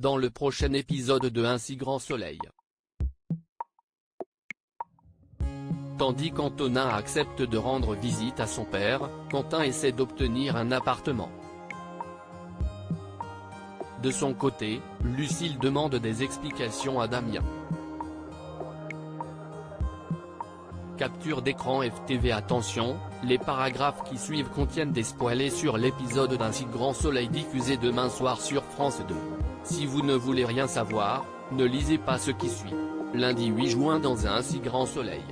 dans le prochain épisode de Un si grand soleil. Tandis qu'Antonin accepte de rendre visite à son père, Quentin essaie d'obtenir un appartement. De son côté, Lucille demande des explications à Damien. Capture d'écran FTV. Attention, les paragraphes qui suivent contiennent des spoilers sur l'épisode d'Un si grand soleil diffusé demain soir sur France 2. Si vous ne voulez rien savoir, ne lisez pas ce qui suit. Lundi 8 juin dans Un si grand soleil.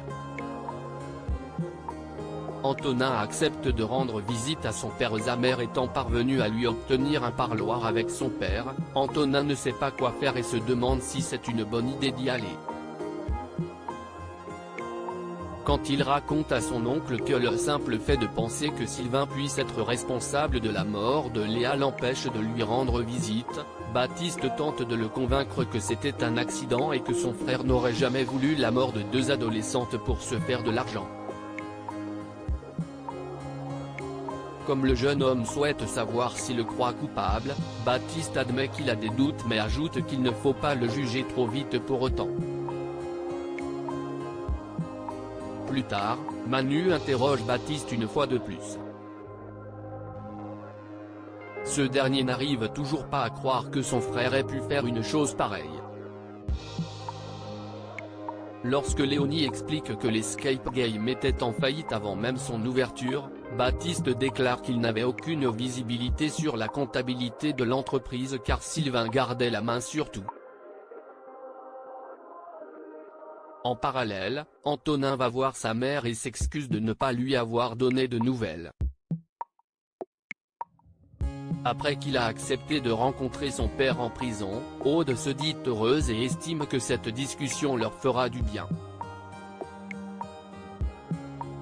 Antonin accepte de rendre visite à son père. Sa mère étant parvenue à lui obtenir un parloir avec son père, Antonin ne sait pas quoi faire et se demande si c'est une bonne idée d'y aller. Quand il raconte à son oncle que le simple fait de penser que Sylvain puisse être responsable de la mort de Léa l'empêche de lui rendre visite, Baptiste tente de le convaincre que c'était un accident et que son frère n'aurait jamais voulu la mort de deux adolescentes pour se faire de l'argent. Comme le jeune homme souhaite savoir s'il le croit coupable, Baptiste admet qu'il a des doutes mais ajoute qu'il ne faut pas le juger trop vite pour autant. Plus tard, Manu interroge Baptiste une fois de plus. Ce dernier n'arrive toujours pas à croire que son frère ait pu faire une chose pareille. Lorsque Léonie explique que l'Escape Game était en faillite avant même son ouverture, Baptiste déclare qu'il n'avait aucune visibilité sur la comptabilité de l'entreprise car Sylvain gardait la main sur tout. En parallèle, Antonin va voir sa mère et s'excuse de ne pas lui avoir donné de nouvelles. Après qu'il a accepté de rencontrer son père en prison, Aude se dit heureuse et estime que cette discussion leur fera du bien.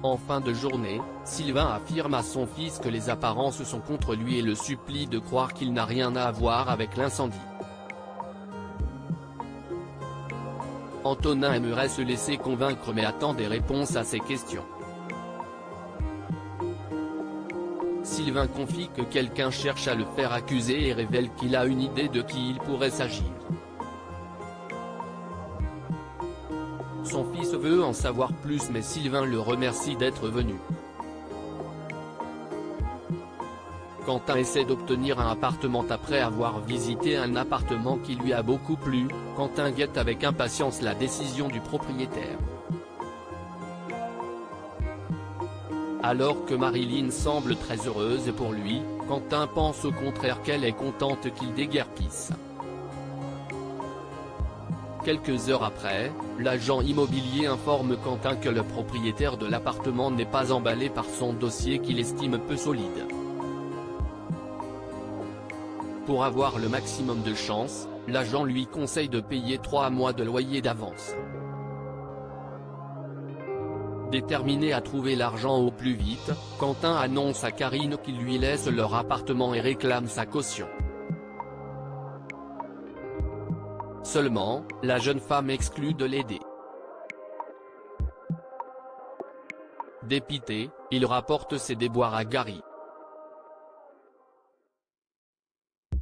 En fin de journée, Sylvain affirme à son fils que les apparences sont contre lui et le supplie de croire qu'il n'a rien à voir avec l'incendie. Antonin aimerait se laisser convaincre mais attend des réponses à ses questions. Sylvain confie que quelqu'un cherche à le faire accuser et révèle qu'il a une idée de qui il pourrait s'agir. Son fils veut en savoir plus mais Sylvain le remercie d'être venu. Quentin essaie d'obtenir un appartement après avoir visité un appartement qui lui a beaucoup plu. Quentin guette avec impatience la décision du propriétaire. Alors que Marilyn semble très heureuse pour lui, Quentin pense au contraire qu'elle est contente qu'il déguerpisse. Quelques heures après, l'agent immobilier informe Quentin que le propriétaire de l'appartement n'est pas emballé par son dossier qu'il estime peu solide. Pour avoir le maximum de chance, l'agent lui conseille de payer 3 mois de loyer d'avance. Déterminé à trouver l'argent au plus vite, Quentin annonce à Karine qu'il lui laisse leur appartement et réclame sa caution. Seulement, la jeune femme exclut de l'aider. Dépité, il rapporte ses déboires à Gary.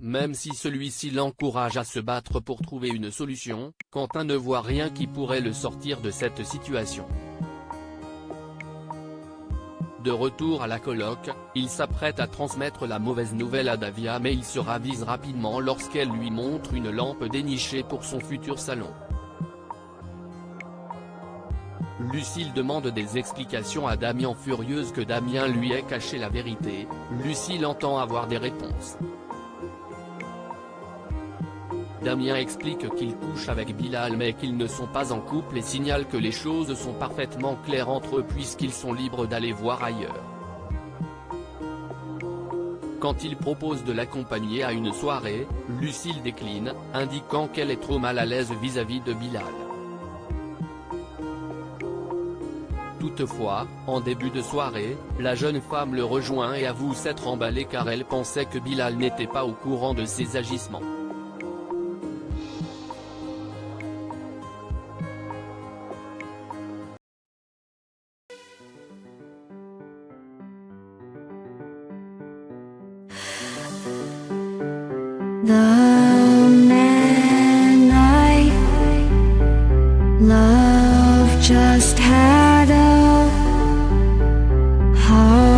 Même si celui-ci l'encourage à se battre pour trouver une solution, Quentin ne voit rien qui pourrait le sortir de cette situation. De retour à la coloc, il s'apprête à transmettre la mauvaise nouvelle à Davia mais il se ravise rapidement lorsqu'elle lui montre une lampe dénichée pour son futur salon. Lucille demande des explications à Damien furieuse que Damien lui ait caché la vérité. Lucille entend avoir des réponses. Damien explique qu'il couche avec Bilal mais qu'ils ne sont pas en couple et signale que les choses sont parfaitement claires entre eux puisqu'ils sont libres d'aller voir ailleurs. Quand il propose de l'accompagner à une soirée, Lucille décline, indiquant qu'elle est trop mal à l'aise vis-à-vis de Bilal. Toutefois, en début de soirée, la jeune femme le rejoint et avoue s'être emballée car elle pensait que Bilal n'était pas au courant de ses agissements. The Love just had a heart